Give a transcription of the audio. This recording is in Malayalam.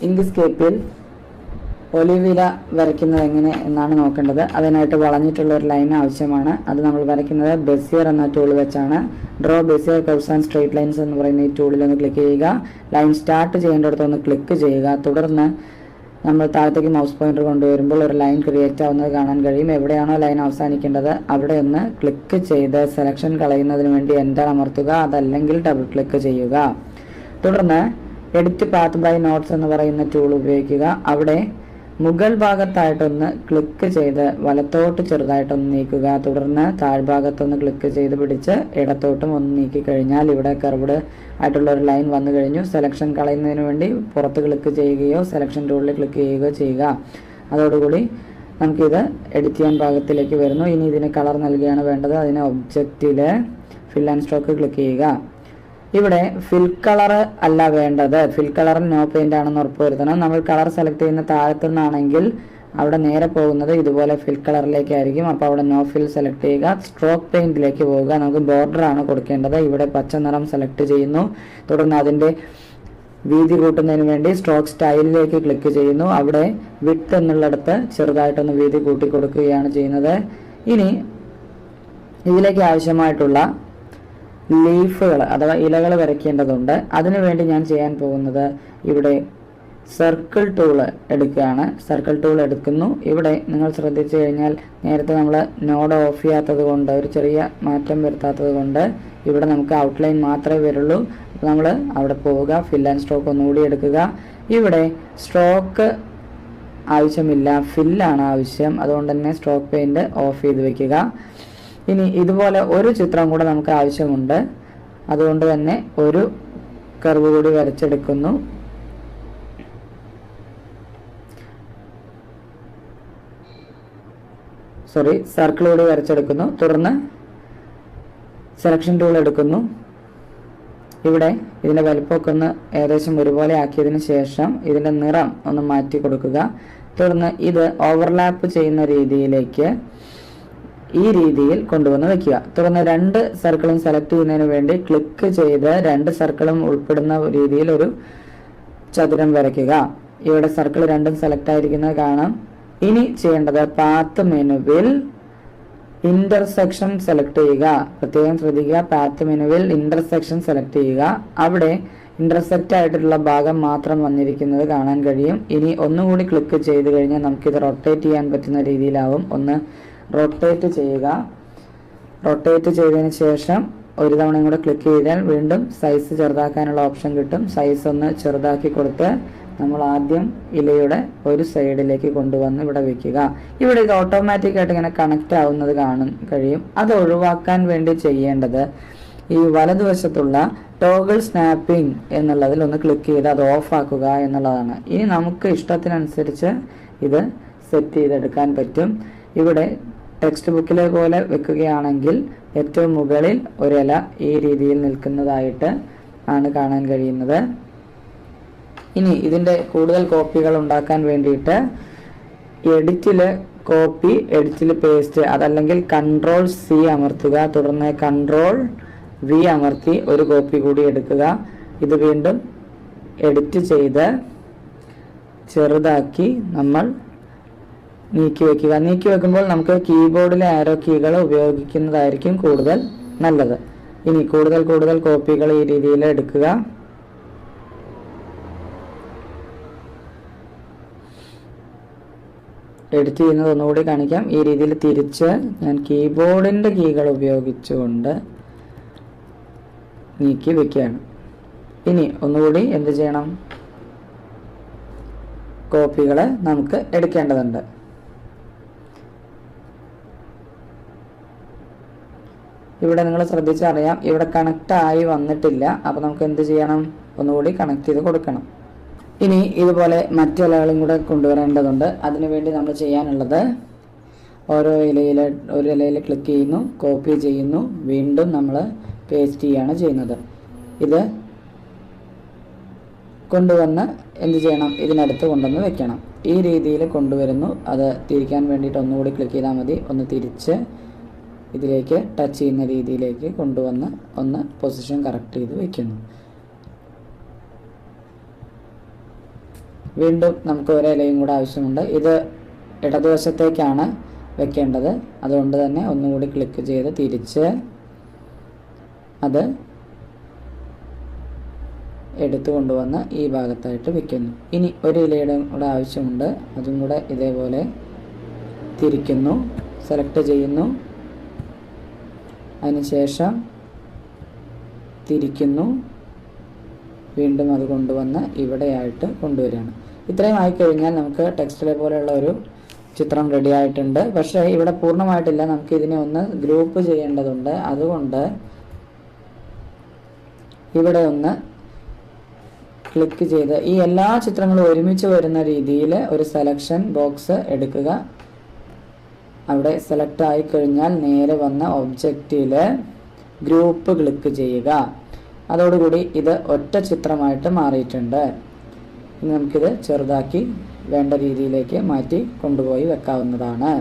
ഇങ്ക്സ്കേപ്പിൽ ഒലിവില വരയ്ക്കുന്നത് എങ്ങനെ എന്നാണ് നോക്കേണ്ടത്. അതിനായിട്ട് വളഞ്ഞിട്ടുള്ള ഒരു ലൈൻ ആവശ്യമാണ്. അത് നമ്മൾ വരയ്ക്കുന്നത് ബെസിയർ എന്ന ടൂൾ വെച്ചാണ്. Draw Bezier curves and straight lines എന്ന് പറയുന്ന ഈ ടൂളിൽ ഒന്ന് ക്ലിക്ക് ചെയ്യുക. ലൈൻ സ്റ്റാർട്ട് ചെയ്യേണ്ടടുത്ത് ഒന്ന് ക്ലിക്ക് ചെയ്യുക. തുടർന്ന് നമ്മൾ താഴത്തേക്ക് മൗസ് പോയിന്റർ കൊണ്ടുവരുമ്പോൾ ഒരു ലൈൻ ക്രിയേറ്റ് ആവുന്നത് കാണാൻ കഴിയും. എവിടെയാണോ ലൈൻ അവസാനിക്കേണ്ടത് അവിടെ ഒന്ന് ക്ലിക്ക് ചെയ്ത് സെലക്ഷൻ കളയുന്നതിന് വേണ്ടി എൻ്റർ അമർത്തുക. അതല്ലെങ്കിൽ ഡബിൾ ക്ലിക്ക് ചെയ്യുക. തുടർന്ന് എഡിറ്റ് പാത്ത് ബൈ നോട്ട്സ് എന്ന് പറയുന്ന ടൂൾ ഉപയോഗിക്കുക. അവിടെ മുകൾ ഭാഗത്തായിട്ടൊന്ന് ക്ലിക്ക് ചെയ്ത് വലത്തോട്ട് ചെറുതായിട്ടൊന്ന് നീക്കുക. തുടർന്ന് താഴ്ഭാഗത്തൊന്ന് ക്ലിക്ക് ചെയ്ത് പിടിച്ച് ഇടത്തോട്ടും ഒന്ന് നീക്കി കഴിഞ്ഞാൽ ഇവിടെ കർവ്ഡ് ആയിട്ടുള്ള ഒരു ലൈൻ വന്നു കഴിഞ്ഞു. സെലക്ഷൻ കളയുന്നതിന് വേണ്ടി പുറത്ത് ക്ലിക്ക് ചെയ്യുകയോ സെലക്ഷൻ ടൂളിൽ ക്ലിക്ക് ചെയ്യുകയോ ചെയ്യുക. അതോടുകൂടി നമുക്കിത് എഡിറ്റ് ചെയ്യാൻ ഭാഗത്തിലേക്ക് വരുന്നു. ഇനി ഇതിന് കളർ നൽകുകയാണ് വേണ്ടത്. അതിന് ഒബ്ജക്റ്റിൽ ഫിൽ ആൻഡ് സ്ട്രോക്ക് ക്ലിക്ക് ചെയ്യുക. ഇവിടെ ഫിൽ കളർ അല്ല വേണ്ടത്, ഫിൽ കളറിൽ നോ പെയിന്റ് ആണെന്ന് ഉറപ്പുവരുത്തണം. നമ്മൾ കളർ സെലക്ട് ചെയ്യുന്ന താഴത്തു നിന്നാണെങ്കിൽ അവിടെ നേരെ പോകുന്നത് ഇതുപോലെ ഫിൽ കളറിലേക്കായിരിക്കും. അപ്പോൾ അവിടെ നോ ഫിൽ സെലക്ട് ചെയ്യുക. സ്ട്രോക്ക് പെയിന്റിലേക്ക് പോവുക. നമുക്ക് ബോർഡർ ആണ് കൊടുക്കേണ്ടത്. ഇവിടെ പച്ച നിറം സെലക്ട് ചെയ്യുന്നു. തുടർന്ന് അതിൻ്റെ വീതി കൂട്ടുന്നതിന് വേണ്ടി സ്ട്രോക്ക് സ്റ്റൈലിലേക്ക് ക്ലിക്ക് ചെയ്യുന്നു. അവിടെ വിഡ്ത്ത് എന്നുള്ളിടത്ത് ചെറുതായിട്ടൊന്ന് വീതി കൂട്ടി കൊടുക്കുകയാണ് ചെയ്യുന്നത്. ഇനി ഇതിലേക്ക് ആവശ്യമായിട്ടുള്ള ലീഫുകൾ അഥവാ ഇലകൾ വരയ്ക്കേണ്ടതുണ്ട്. അതിനുവേണ്ടി ഞാൻ ചെയ്യാൻ പോകുന്നത് ഇവിടെ സർക്കിൾ ടൂള് എടുക്കുകയാണ്. സർക്കിൾ ടൂൾ എടുക്കുന്നു. ഇവിടെ നിങ്ങൾ ശ്രദ്ധിച്ചു കഴിഞ്ഞാൽ നേരത്തെ നമ്മൾ നോഡ് ഓഫ് ചെയ്യാത്തത് കൊണ്ട് ഒരു ചെറിയ മാറ്റം വരുത്താത്തത് കൊണ്ട് ഇവിടെ നമുക്ക് ഔട്ട്ലൈൻ മാത്രമേ വരുള്ളൂ. അപ്പോൾ നമ്മൾ അവിടെ പോവുക, ഫിൽ ആൻഡ് സ്ട്രോക്ക് ഒന്നുകൂടി എടുക്കുക. ഇവിടെ സ്ട്രോക്ക് ആവശ്യമില്ല, ഫില്ലാണ് ആവശ്യം. അതുകൊണ്ട് തന്നെ സ്ട്രോക്ക് പെയിന്റ് ഓഫ് ചെയ്ത് വെക്കുക. ഇനി ഇതുപോലെ ഒരു ചിത്രം കൂടെ നമുക്ക് ആവശ്യമുണ്ട്. അതുകൊണ്ട് തന്നെ ഒരു കർവ് കൂടി വരച്ചെടുക്കുന്നു. സർക്കിൾ കൂടി വരച്ചെടുക്കുന്നു. തുടർന്ന് സെലക്ഷൻ ടൂൾ എടുക്കുന്നു. ഇവിടെ ഇതിൻ്റെ വലുപ്പമൊക്കെ ഒന്ന് ഏകദേശം ഒരുപോലെ ആക്കിയതിന് ശേഷം ഇതിൻ്റെ നിറം ഒന്ന് മാറ്റി കൊടുക്കുക. തുടർന്ന് ഇത് ഓവർലാപ്പ് ചെയ്യുന്ന രീതിയിലേക്ക് ഈ രീതിയിൽ കൊണ്ടുവന്ന് വെക്കുക. തുടർന്ന് രണ്ട് സർക്കിളും സെലക്ട് ചെയ്യുന്നതിന് വേണ്ടി ക്ലിക്ക് ചെയ്ത് രണ്ട് സർക്കിളും ഉൾപ്പെടുന്ന രീതിയിൽ ഒരു ചതുരം വരയ്ക്കുക. ഇവിടെ സർക്കിൾ രണ്ടും സെലക്ട് ആയിരിക്കുന്നത് കാണാം. ഇനി ചെയ്യേണ്ടത് പാത്ത് മെനുവിൽ ഇന്റർസെക്ഷൻ സെലക്ട് ചെയ്യുക. പ്രത്യേകം ശ്രദ്ധിക്കുക, പാത്ത് മെനുവിൽ ഇന്റർസെക്ഷൻ സെലക്ട് ചെയ്യുക. അവിടെ ഇന്റർസെക്റ്റ് ആയിട്ടുള്ള ഭാഗം മാത്രം വന്നിരിക്കുന്നത് കാണാൻ കഴിയും. ഇനി ഒന്നുകൂടി ക്ലിക്ക് ചെയ്ത് കഴിഞ്ഞാൽ നമുക്കിത് റൊട്ടേറ്റ് ചെയ്യാൻ പറ്റുന്ന രീതിയിലാവും. ഒന്ന് റൊട്ടേറ്റ് ചെയ്യുക. റൊട്ടേറ്റ് ചെയ്തതിന് ശേഷം ഒരു തവണയും കൂടെ ക്ലിക്ക് ചെയ്താൽ വീണ്ടും സൈസ് ചെറുതാക്കാനുള്ള ഓപ്ഷൻ കിട്ടും. സൈസ് ഒന്ന് ചെറുതാക്കി കൊടുത്ത് നമ്മൾ ആദ്യം ഇലയുടെ ഒരു സൈഡിലേക്ക് കൊണ്ടുവന്ന് ഇവിടെ വെക്കുക. ഇവിടെ ഇത് ഓട്ടോമാറ്റിക്കായിട്ട് ഇങ്ങനെ കണക്റ്റ് ആവുന്നത് കാണാൻ കഴിയും. അത് ഒഴിവാക്കാൻ വേണ്ടി ചെയ്യേണ്ടത് ഈ വലതുവശത്തുള്ള ടോഗിൾ സ്നാപ്പിംഗ് എന്നുള്ളതിൽ ഒന്ന് ക്ലിക്ക് ചെയ്ത് അത് ഓഫ് ആക്കുക എന്നുള്ളതാണ്. ഇനി നമുക്ക് ഇഷ്ടത്തിനനുസരിച്ച് ഇത് സെറ്റ് ചെയ്തെടുക്കാൻ പറ്റും. ഇവിടെ ടെക്സ്റ്റ് ബുക്കിലെ പോലെ വെക്കുകയാണെങ്കിൽ ഏറ്റവും മുകളിൽ ഒരില ഈ രീതിയിൽ നിൽക്കുന്നതായിട്ട് ആണ് കാണാൻ കഴിയുന്നത്. ഇനി ഇതിൻ്റെ കൂടുതൽ കോപ്പികൾ ഉണ്ടാക്കാൻ വേണ്ടിയിട്ട് എഡിറ്റിൽ കോപ്പി, എഡിറ്റിൽ പേസ്റ്റ്, അതല്ലെങ്കിൽ Ctrl+C അമർത്തുക. തുടർന്ന് Ctrl+V അമർത്തി ഒരു കോപ്പി കൂടി എടുക്കുക. ഇത് വീണ്ടും എഡിറ്റ് ചെയ്ത് ചെറുതാക്കി നമ്മൾ നീക്കി വെക്കുക. നീക്കി വെക്കുമ്പോൾ നമുക്ക് കീബോർഡിലെ ആരോ കീകൾ ഉപയോഗിക്കുന്നതായിരിക്കും കൂടുതൽ നല്ലത്. ഇനി കൂടുതൽ കോപ്പികൾ ഈ രീതിയിൽ എടുക്കുക. എഡിറ്റ് ചെയ്യുന്നത് ഒന്നുകൂടി കാണിക്കാം. ഈ രീതിയിൽ തിരിച്ച് ഞാൻ കീബോർഡിൻ്റെ കീകൾ ഉപയോഗിച്ചുകൊണ്ട് നീക്കി വെക്കുകയാണ്. ഇനി ഒന്നുകൂടി എന്ത് ചെയ്യണം, കോപ്പികൾ നമുക്ക് എടുക്കേണ്ടതുണ്ട്. ഇവിടെ നിങ്ങൾ ശ്രദ്ധിച്ചറിയാം, ഇവിടെ കണക്റ്റ് ആയി വന്നിട്ടില്ല. അപ്പോൾ നമുക്ക് എന്ത് ചെയ്യണം, ഒന്നുകൂടി കണക്ട് ചെയ്ത് കൊടുക്കണം. ഇനി ഇതുപോലെ മറ്റു ഇലകളും കൂടെ കൊണ്ടുവരേണ്ടതുണ്ട്. അതിനുവേണ്ടി നമ്മൾ ചെയ്യാനുള്ളത് ഒരു ഇലയിൽ ക്ലിക്ക് ചെയ്യുന്നു, കോപ്പി ചെയ്യുന്നു, വീണ്ടും നമ്മൾ പേസ്റ്റ് ചെയ്യുകയാണ് ചെയ്യുന്നത്. ഇത് കൊണ്ടുവന്ന് എന്ത് ചെയ്യണം, ഇതിനടുത്ത് കൊണ്ടുവന്ന് വെക്കണം. ഈ രീതിയിൽ കൊണ്ടുവരുന്നു. അത് തിരിക്കാൻ വേണ്ടിയിട്ട് ഒന്നുകൂടി ക്ലിക്ക് ചെയ്താൽ മതി. ഒന്ന് തിരിച്ച് ഇതിലേക്ക് ടച്ച് ചെയ്യുന്ന രീതിയിലേക്ക് കൊണ്ടുവന്ന് ഒന്ന് പൊസിഷൻ കറക്റ്റ് ചെയ്ത് വെക്കുന്നു. വീണ്ടും നമുക്ക് ഒരു ഇലയും കൂടെ ആവശ്യമുണ്ട്. ഇത് ഇടതുവശത്തേക്കാണ് വെക്കേണ്ടത്. അതുകൊണ്ട് തന്നെ ഒന്നുകൂടി ക്ലിക്ക് ചെയ്ത് തിരിച്ച് അത് എടുത്തു കൊണ്ടുവന്ന് ഈ ഭാഗത്തായിട്ട് വെക്കുന്നു. ഇനി ഒരു ഇലയുടെ കൂടെ ആവശ്യമുണ്ട്. അതും കൂടെ ഇതേപോലെ തിരിക്കുന്നു, സെലക്ട് ചെയ്യുന്നു, അതിനുശേഷം തിരിക്കുന്നു, വീണ്ടും അത് കൊണ്ടുവന്ന് ഇവിടെയായിട്ട് കൊണ്ടുവരികയാണ്. ഇത്രയും ആയിക്കഴിഞ്ഞാൽ നമുക്ക് ടെക്സ്റ്റിലെ പോലെയുള്ള ഒരു ചിത്രം റെഡി ആയിട്ടുണ്ട്. പക്ഷേ ഇവിടെ പൂർണ്ണമായിട്ടില്ല, നമുക്ക് ഇതിനെ ഒന്ന് ഗ്രൂപ്പ് ചെയ്യേണ്ടതുണ്ട്. അതുകൊണ്ട് ഇവിടെ ഒന്ന് ക്ലിക്ക് ചെയ്ത് ഈ എല്ലാ ചിത്രങ്ങളും ഒരുമിച്ച് വരുന്ന രീതിയിൽ ഒരു സെലക്ഷൻ ബോക്സ് എടുക്കുക. അവിടെ സെലക്ട് ആയിക്കഴിഞ്ഞാൽ നേരെ വന്ന ഒബ്ജക്റ്റിൽ ഗ്രൂപ്പ് ക്ലിക്ക് ചെയ്യുക. അതോടുകൂടി ഇത് ഒറ്റ ചിത്രമായിട്ട് മാറിയിട്ടുണ്ട്. ഇനി നമുക്കിത് ചെറുതാക്കി വേണ്ട രീതിയിലേക്ക് മാറ്റി കൊണ്ടുപോയി വെക്കാവുന്നതാണ്.